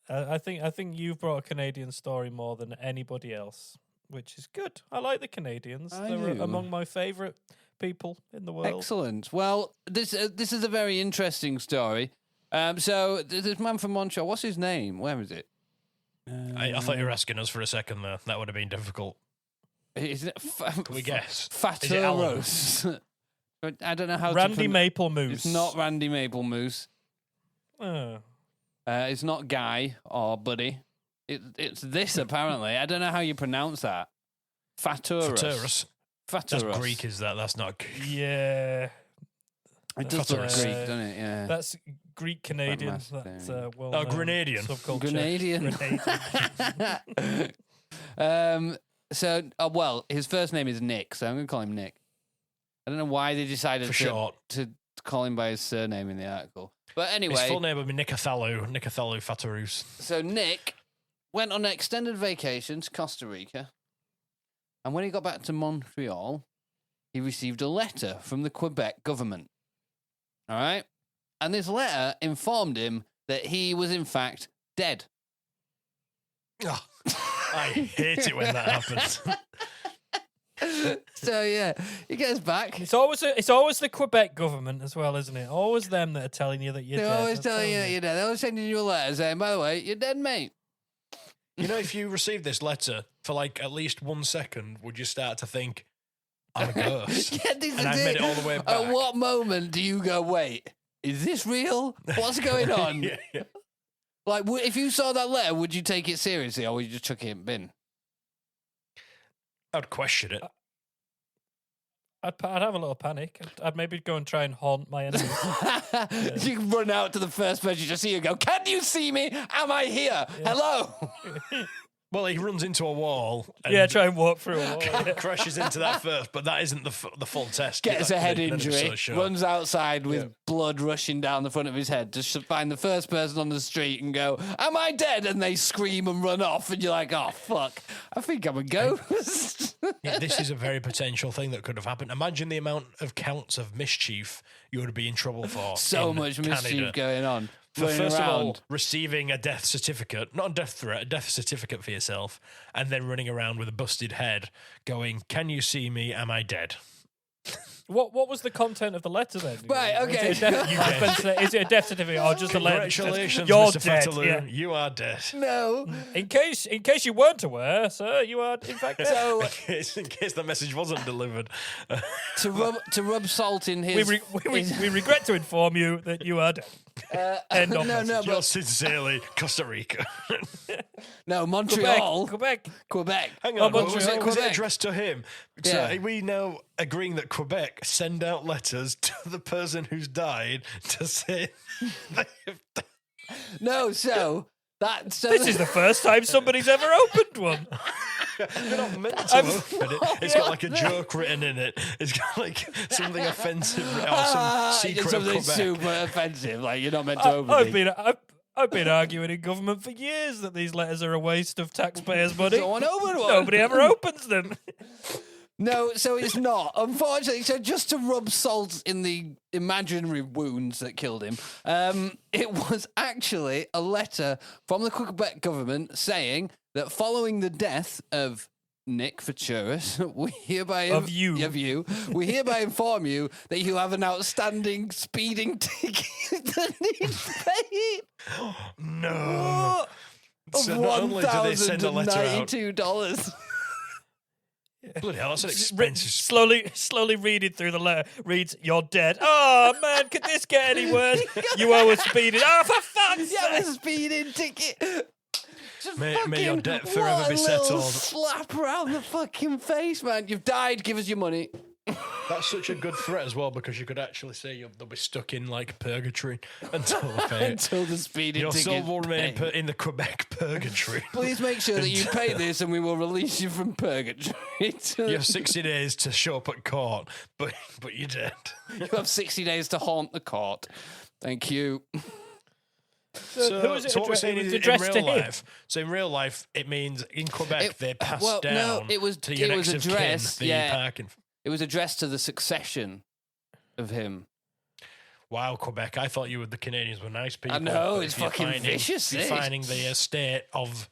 I think you've brought a Canadian story more than anybody else, which is good. I like the Canadians. Are They're you? among my favourite people in the world. Excellent. Well, this is a very interesting story. So this man from Montreal, what's his name? Where is it? I thought you were asking us for a second there. That would have been difficult. Is it Can we guess? Fat Is it Alan? Rose? I don't know how Randy to Maple Moose. It's not Randy Maple Moose. Oh. It's not Guy or Buddy. It's this apparently. I don't know how you pronounce that. Faturus. That's Greek, is that? That's not. Yeah. It does look Faturus. Greek, doesn't it? Yeah. That's Greek Canadian. must That's be. well. Grenadian. Subculture. Grenadian. Well, his first name is Nick, so I'm going to call him Nick. I don't know why they decided For short. to call him by his surname in the article. But anyway, His full name would be Nicothalu Fatarus. so Nick went on an extended vacation to Costa Rica. And when he got back to Montreal, he received a letter from the Quebec government. All right? And this letter informed him that he was, in fact, dead. Oh, I hate it when that happens. So, yeah, he gets back. It's always the Quebec government as well, isn't it? Always them that are telling you that you're They're dead. always I'm telling you that you're dead. They're always sending you a letter saying, by the way, you're dead, mate. You know, if you received this letter for like at least 1 second, would you start to think, I'm a ghost? Yeah, this And is I made it all the way At back. what moment do you go, wait, is this real? What's going on? Yeah. Like, if you saw that letter, would you take it seriously or would you just chuck it in the bin? I'd question it. I'd have a little panic. I'd maybe go and try and haunt my enemies. You can run out to the first person you see and go, can you see me? Am I here? Hello? Well, he runs into a wall and Yeah, try and walk through a wall. Yeah. crashes into that first, but that isn't the full test. Gets That a head could be injury, so short. runs outside with blood rushing down the front of his head to find the first person on the street and go, am I dead? And they scream and run off and you're like, oh, fuck, I think I'm a ghost. Yeah, this is a very potential thing that could have happened. Imagine the amount of counts of mischief you would be in trouble for. So in much mischief Canada. going on. For running first around. of all, receiving a death certificate, not a death threat, a death certificate for yourself, and then running around with a busted head going, can you see me? Am I dead? What was the content of the letter then? Right, okay. Is it a death certificate or just a letter? that says, Congratulations, You're Mr. dead. Fataloo. Yeah. You are dead. No. In case you weren't aware, sir, you are in fact dead. So in case the message wasn't delivered. to rub salt in his... we regret to inform you that you are dead. End of message. no, Yours but sincerely, Costa Rica. no, Montreal, Quebec. Hang Hang on, on, was it Quebec. addressed to him? So Yeah. are we now agreeing that Quebec send out letters to the person who's died to say No, so that... So This is the first time somebody's ever opened one. You're not meant to open it. It's got like a joke written in it. It's got like something offensive or some secret of something Quebec. super offensive. Like you're not meant to open it. I've been arguing in government for years that these letters are a waste of taxpayers' money. Someone open one. Nobody ever opens them. No, so it's not. Unfortunately, so just to rub salt in the imaginary wounds that killed him, it was actually a letter from the Quebec government saying that following the death of Nick Futuris, we hereby we hereby inform you that you have an outstanding speeding ticket that needs paying. No. Of So not only do they send a letter out. $1,092. Bloody hell, that's an expensive. Slowly reading through the letter. Reads, "You're dead." Oh man, could this get any worse? You owe a speeding. Oh, for fuck's You have a sake! speeding ticket. Just May your debt what forever be a little settled. slap around the fucking face, man. You've died. Give us your money. That's such a good threat as well because you could actually say they'll be stuck in like purgatory until they pay it. Until the speeding Your soul ticket. will remain in the Quebec purgatory. Please make sure that you pay this, and we will release you from purgatory. You have 60 days to show up at court, but you're dead. You have 60 days to haunt the court. Thank you. Who was it what we're saying it was is in addressed to real him? life. So in real life, it means in Quebec they pass well, down no, it was- to your it was next of addressed, kin the yeah. parking. It was addressed to the succession of him. Wow, Quebec! I thought you were the Canadians were nice people. I know, but it's if you're fucking finding- vicious, if You're eh? finding the estate of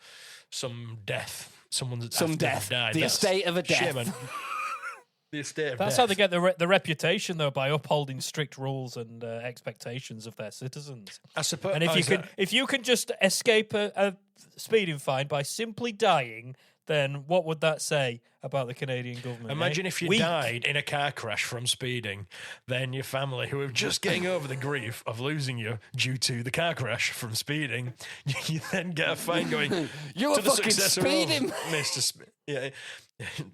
some death. Someone's Some after death. they've died. The That's estate of a death. shame, man. The estate of That's death. how they get the reputation, though, by upholding strict rules and expectations of their citizens. I suppose. And if you can just escape a speeding fine by simply dying, then what would that say about the Canadian government? Imagine if you Weak. died in a car crash from speeding, then your family, who are just getting over the grief of losing you due to the car crash from speeding, you then get a fine going. You were to the fucking successor speeding. of Mr. Yeah.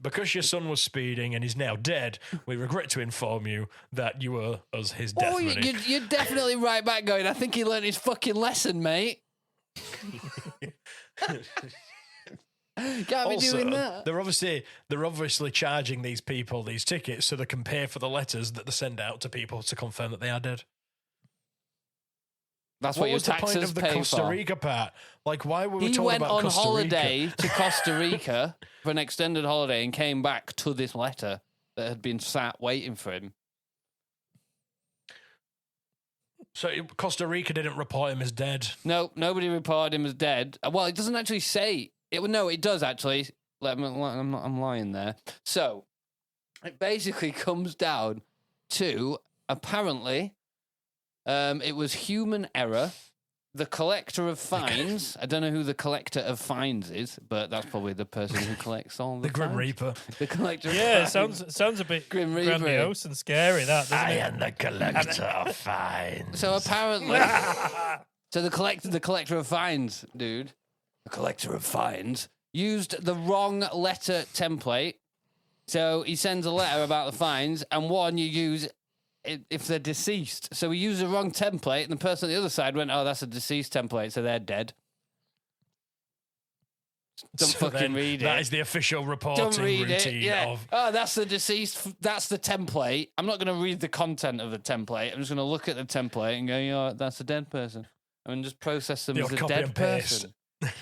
Because your son was speeding and is now dead, we regret to inform you that you owe us his death Oh, money. you're definitely right back going, I think he learned his fucking lesson, mate. Can't be doing that. They're obviously charging these people these tickets so they can pay for the letters that they send out to people to confirm that they are dead. That's What what your was the point taxes of the pay Costa for. Rica part? Like, why were we He talking went about on Costa holiday Rica? to Costa Rica for an extended holiday and came back to this letter that had been sat waiting for him. So Costa Rica didn't report him as dead. No, nobody reported him as dead. Well, it doesn't actually say. No, it does actually. I'm lying there. So it basically comes down to apparently it was human error. The collector of fines. I don't know who the collector of fines is, but that's probably the person who collects all the The Grim fines. Reaper. The collector. Yeah, of it fines. sounds a bit Grim Reaper. grandiose and scary. That doesn't it? am the collector of fines. So apparently, so the collector of fines, dude, the collector of fines used the wrong letter template. So he sends a letter about the fines, and one you use if they're deceased. So he used the wrong template, and the person on the other side went, "Oh, that's a deceased template, so they're dead." Don't So fucking then read it. That is the official reporting Don't read routine it. Yeah. of. Oh, that's the deceased. That's the template. I'm not going to read the content of the template. I'm just going to look at the template and go, "Yeah, that's a dead person," and just process them They'll as a copy dead and paste. person.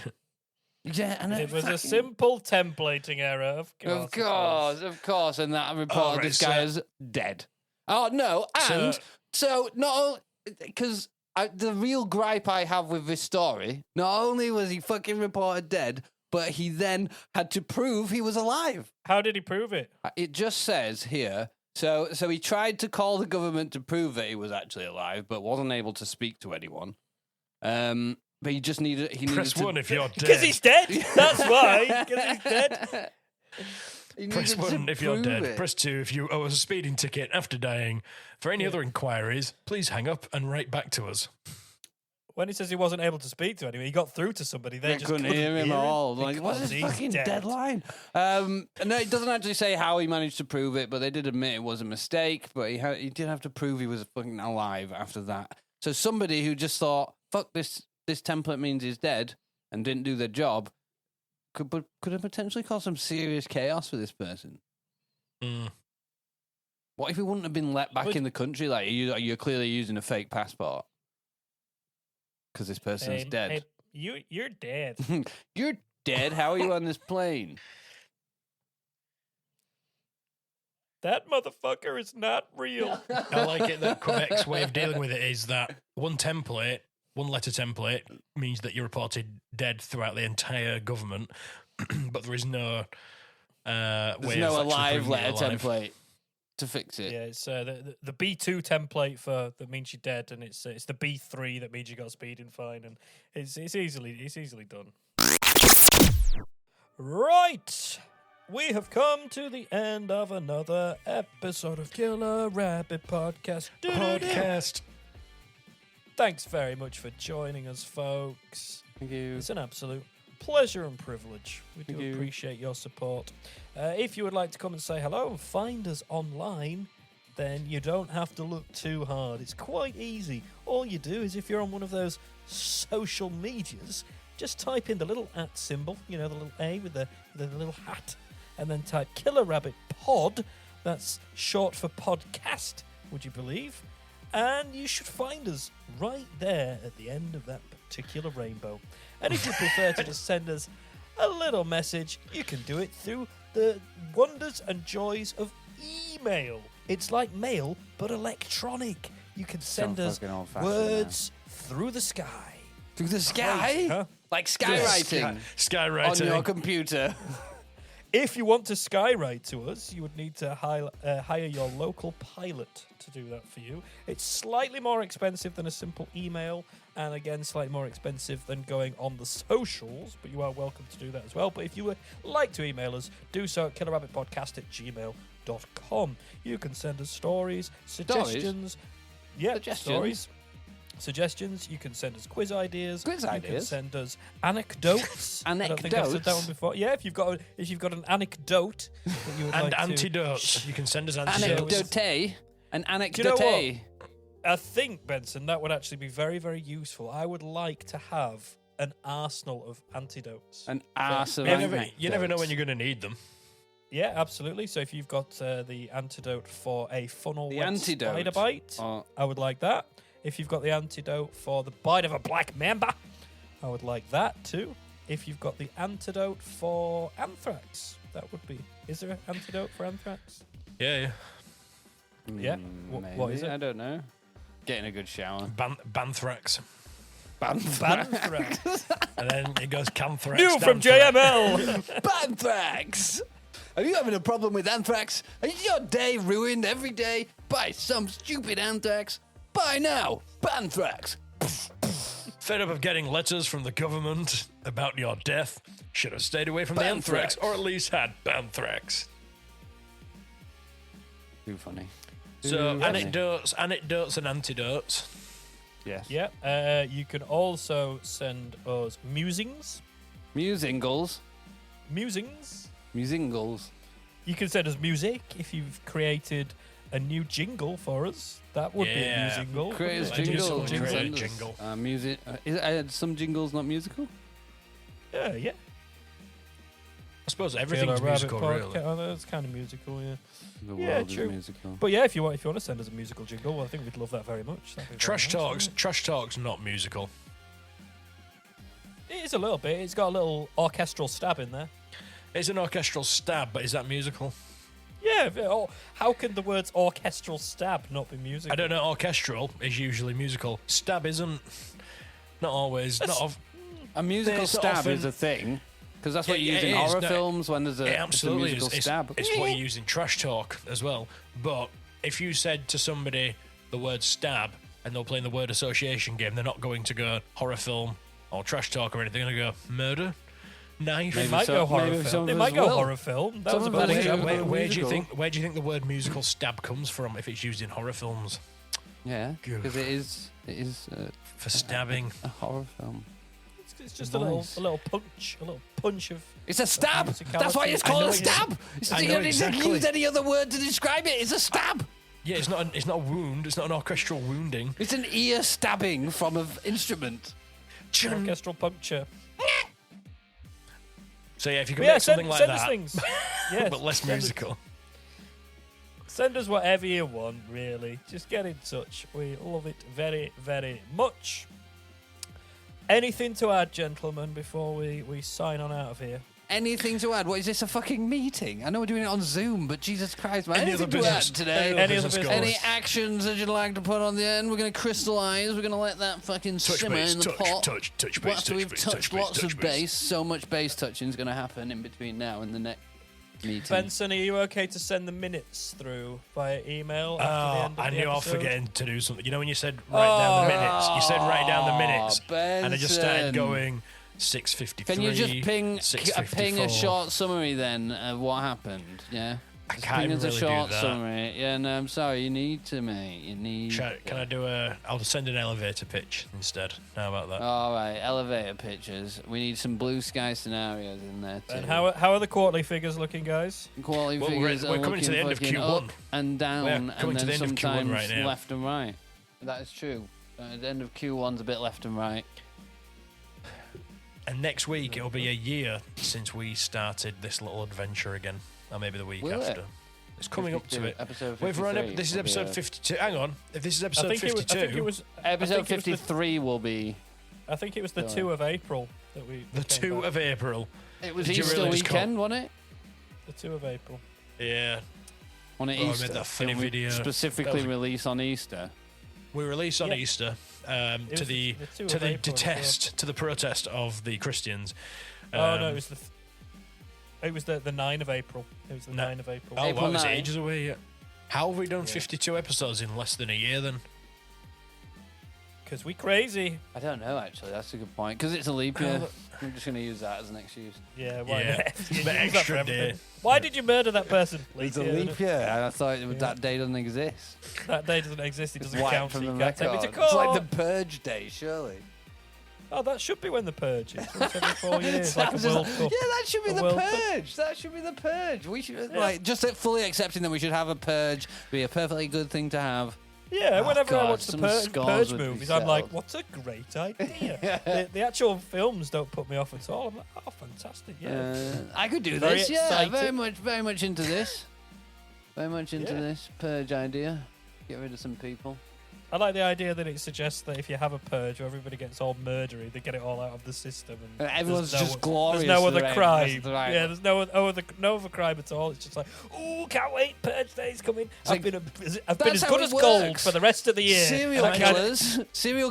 Yeah, and It was a simple templating error, of course. Of course, and that reported right, this guy as dead. Oh no, and so not because the real gripe I have with this story, not only was he fucking reported dead, but he then had to prove he was alive. How did he prove it? It just says here. So he tried to call the government to prove that he was actually alive, but wasn't able to speak to anyone. But he just needed. He Press needed 1 to, if you're dead. Because he's dead. That's why. Because he's dead. he Press needed to 1 if you're prove dead. it. Press 2 if you owe us a speeding ticket after dying. For any other inquiries, please hang up and write back to us. When he says he wasn't able to speak to anyone, he got through to somebody. They just couldn't hear him at all. Like, what's because this he's fucking dead. deadline? No, it doesn't actually say how he managed to prove it, but they did admit it was a mistake. But he did have to prove he was fucking alive after that. So somebody who just thought, "Fuck this template means he's dead," and didn't do their job, could it potentially cause some serious chaos for this person? Mm. What if he wouldn't have been let back But- in the country? Like you're clearly using a fake passport because this person's dead. Hey, you're dead. You're dead. How are you on this plane? That motherfucker is not real. I like it that Quebec's way of dealing with it is that one letter template means that you're reported dead throughout the entire government, but there is no There's way no of actually alive proving letter you're alive. template to fix it. Yeah, it's the B2 template for that means you're dead, and it's the B3 that means you got a speeding fine, and it's easily done. Right, we have come to the end of another episode of Killer Rabbit Podcast. Thanks very much for joining us, folks. Thank you. It's an absolute pleasure and privilege. We do Thank you. appreciate your support. If you would like to come and say hello and find us online, then you don't have to look too hard. It's quite easy. All you do is if you're on one of those social medias, just type in the little @ symbol, the little A with the little hat, and then type Killer Rabbit Pod. That's short for podcast, would you believe? And you should find us right there at the end of that particular rainbow. And if you prefer to just send us a little message, you can do it through the wonders and joys of email. It's like mail, but electronic. You can send us fucking old-fashioned words through the sky. Through the sky? Huh? Like skywriting on Skywriting. your computer. If you want to skywrite to us, you would need to hire your local pilot to do that for you. It's slightly more expensive than a simple email, and again, slightly more expensive than going on the socials, but you are welcome to do that as well. But if you would like to email us, do so at killerrabbitpodcast@gmail.com. You can send us stories, suggestions. Yeah, Suggestions? Suggestions. You can send us quiz ideas. Quiz You can ideas? send us anecdotes. I don't think I've said that one Anecdotes? before. Yeah, if you've got an anecdote that you would And like to antidotes. You can send us antidotes. Anecdote. An Do you know anecdote. I think, Benson, that would actually be very, very useful. I would like to have an arsenal of antidotes. An arse of You never know anecdotes. when you're going to need them. Yeah, absolutely. So if you've got the antidote for a funnel The web antidote. spider bite, Oh, I would like that. If you've got the antidote for the bite of a black mamba, I would like that too. If you've got the antidote for anthrax, that would be. Is there an antidote for anthrax? Yeah. Yeah. What is maybe, it? I don't know. Getting a good shower. Banthrax. Banthrax. And then it goes canthrax. New from danthrax. JML. Anthrax! Are you having a problem with anthrax? Is your day ruined every day by some stupid anthrax? Buy now! Banthrax! Fed up of getting letters from the government about your death? Should have stayed away from the anthrax, Banthrax. or at least had banthrax. Too funny. So Too anecdotes and antidotes. Yes. Yeah. You can also send us musings. Musingles. Musings. Musingles. You can send us music if you've created a new jingle for us. That would Yeah. be a musical. Create a I do jingle. someone create a Send us, jingle. Music. Are some jingles not musical? Yeah. I suppose everything's Killer musical, Rabbit really. Podcast. Oh, that's kind of musical, yeah. The Yeah, world true. is musical. But yeah, if you want to send us a musical jingle, well, I think we'd love that very much. That'd be very Trash nice, talks. wouldn't Trash talks, not musical. It is a little bit. It's got a little orchestral stab in there. It's an orchestral stab, but is that musical? Yeah. How can the words orchestral stab not be musical? I don't know. Orchestral is usually musical. Stab isn't. Not always. A musical It's not stab often- is a thing. Because that's what you Yeah, use it in is. horror No, films when there's It a absolutely musical is. stab. It's what you use in trash talk as well. But if you said to somebody the word stab and they're playing the word association game, they're not going to go horror film or trash talk or anything. They're going to go murder, knife. They Maybe might so- go horror maybe some film. of They us might go will. horror film. That Some was a of bad us will. example. Where do you musical. think? Where do you think the word musical stab comes from? If it's used in horror films Yeah, Good. because it is for stabbing, a horror film. It's just Nice. a little punch of. It's a stab. musicality. That's why it's I called know a ex- stab. I You know don't exactly. use any other word to describe it. It's a stab. yeah, it's not a wound. It's not an orchestral wounding. It's an ear stabbing from an instrument. Chun. Orchestral puncture. So yeah, if you But can yeah, make something like send us that, things. Yes, but less send us- musical. Send us whatever you want, really. Just get in touch. We love it very, very much. Anything to add, gentlemen, before we sign on out of here? Anything to add? What is this, a fucking meeting? I know we're doing it on Zoom, but Jesus Christ, man. Any other Anything to add business? today? Any other business business? goals? Any actions that you'd like to put on the end? We're going to crystallise. We're going to let that fucking Touch simmer base, in the touch, pot. touch base, After touch we've base, touched touch base, lots touch of base. base, so much base touching is going to happen in between now and the next meeting. Benson, are you okay to send the minutes through via email after the end of I the knew I was episode? forgetting to do something. You know when you said write down the minutes? You said write down the minutes. And I just started Benson. going 6:53. Can you just ping a 6:54. short summary then of what happened? Yeah. I Just can't ping us really a do short that. summary. Yeah, no, I'm sorry. You need to, mate. You need. Can I do I'll send an elevator pitch instead. How about that? All right, elevator pictures. We need some blue sky scenarios in there too. And how are the quarterly figures looking, guys? Quality Well, figures we're are coming to the looking end of fucking Q1. up and down, We're and coming to then the end of Q1 sometimes right now. left and right. That is true. The end of Q1's a bit left and right. And next week it'll be a year since we started this little adventure again, or maybe the week Will it? after. It's coming up to 52, it. Episode We've run. 53 This is will be episode a- 52. Hang on. If this is I episode think, 52, it was. Episode 53 will be. I think it was the Go on. 2 of April that we. the came 2 back. of April. It was Did you Easter really just weekend, wasn't it? The 2 of April. Yeah. On Oh, I made Easter. that funny Didn't we video. Specifically That was- release on Easter. We released on Yeah. Easter It was to the 2 to of the April as well. to the protest of the Christians. Oh no, it was the 9 of April. It was the No. 9 of April. Oh, April wow, it's 9. ages away yet. How have we done Yeah. 52 episodes in less than a year then? Because we crazy. I don't know, actually. That's a good point. Because it's a leap year. I'm just going to use that as an excuse. Yeah, why Yeah. not? You The use that extra for everything. day. Why did you murder that person? It's a Yeah, leap year. And I thought Yeah. that day doesn't exist. That day doesn't exist. It doesn't Wiped count. So from you the can't take me record. to court. It's like the Purge Day, surely. Oh, that should be when the purge is. Once every 4 years, like a Sounds World just Cup. Yeah, that should be A the World Cup. purge. That should be the purge. We should Yeah. like just fully accepting that we should have a purge. Be a perfectly good thing to have. Yeah, Oh, whenever I God, watch the some Purge scars would be movies, I'm like, settled. what a great idea. the actual films don't put me off at all. I'm like, oh, fantastic, yeah. I could do Very this. Yeah, exciting. very much into this. Very much into Yeah. this purge idea. Get rid of some people. I like the idea that it suggests that if you have a purge where everybody gets all murdery, they get it all out of the system. And Everyone's there's just glorious. There's no to the other rest crime. of the night. Yeah, there's no other crime at all. It's just like, oh, can't wait, Purge Day's coming. like- I've been as That's good how as it gold works. for the rest of the year. Serial And I can't-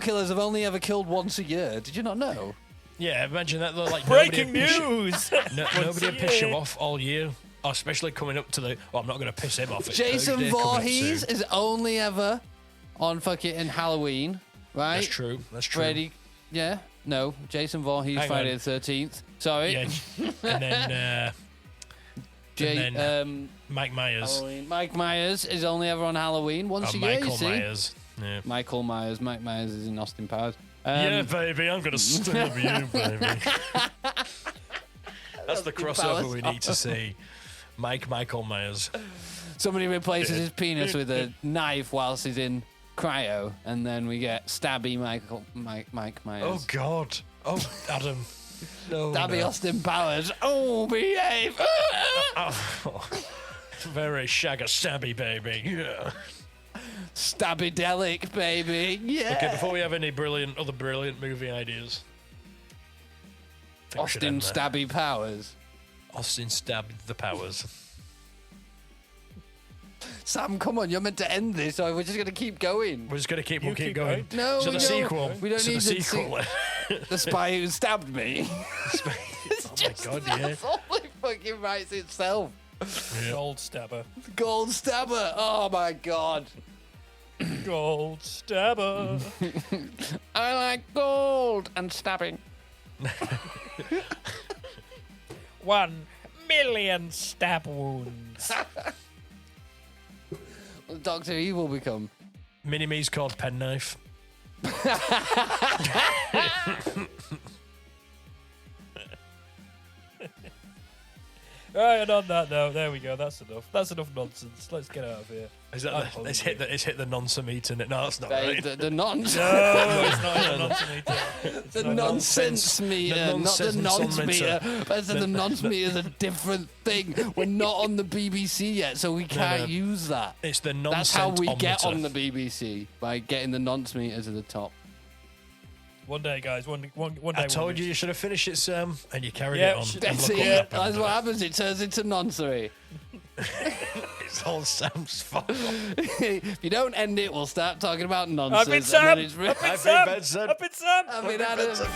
killers have only ever killed once a year. Did you not know? Yeah, imagine that. Like Breaking nobody would news. nobody would piss you year. off all year. Oh, especially coming up to the. Well, I'm not going to piss him off. It's Jason Purge Day coming up Voorhees soon. is only ever on fucking Halloween, right? That's true. That's true. Freddy, yeah, no, Jason Voorhees, Hang Friday on. the 13th. Sorry, Yeah, and then and then- Mike Myers. Halloween. Mike Myers is only ever on Halloween once Oh, a year. Michael You see, Myers. Yeah. Michael Myers. Mike Myers is in Austin Powers. Yeah, baby, I'm gonna stab you, baby. That's the crossover we need to see. Michael Myers. Somebody replaces his penis with a knife whilst he's in cryo, and then we get stabby Mike Myers. Oh God. Oh, Adam. No. Stabby no. Austin Powers. Oh, behave. Oh, very shagga stabby, baby. Yeah. Stabby Delic, baby. Yeah. Okay, before we have any other brilliant movie ideas. I think we should Austin end there. Stabby Powers. Austin stabbed the powers. Sam, come on, you're meant to end this, or we're just going to keep going. We're just gonna keep. You We'll keep keep going. going. No, So we the don't. sequel. We don't so need the the sequel. The spy who stabbed me. Oh my God! Yeah. That's all it fucking writes itself. Yeah. Gold stabber. Gold stabber. Oh my God. Gold stabber. I like gold and stabbing. 1 million stab wounds. Doctor Evil become. Mini me's called penknife. Right, and on that note, there we go. That's enough. That's enough nonsense. Let's get out of here. Is that it's hit the nonsense meter? No, that's not Hey, right. the nonsense. No, it's not a nonsense meter. It's The not nonsense meter, not the nonsense nonce meter. meter. I said the nonce meter is a different thing. We're not on the BBC yet, so we can't use that. It's the That's how we get on nonsense-ometer. the BBC, by getting the nonce meter to the top. One day, guys. One day. I told you should have finished it, Sam, and you carried Yeah, it on. should- And That's look it. what happened. That's what happens. It turns into noncery. It's all Sam's fault. If you don't end it, we'll start talking about I've nonsense. been and Sam. then I've it's been re- I've been Sam. Benson. I've been Sam. I've been Adam. Benson.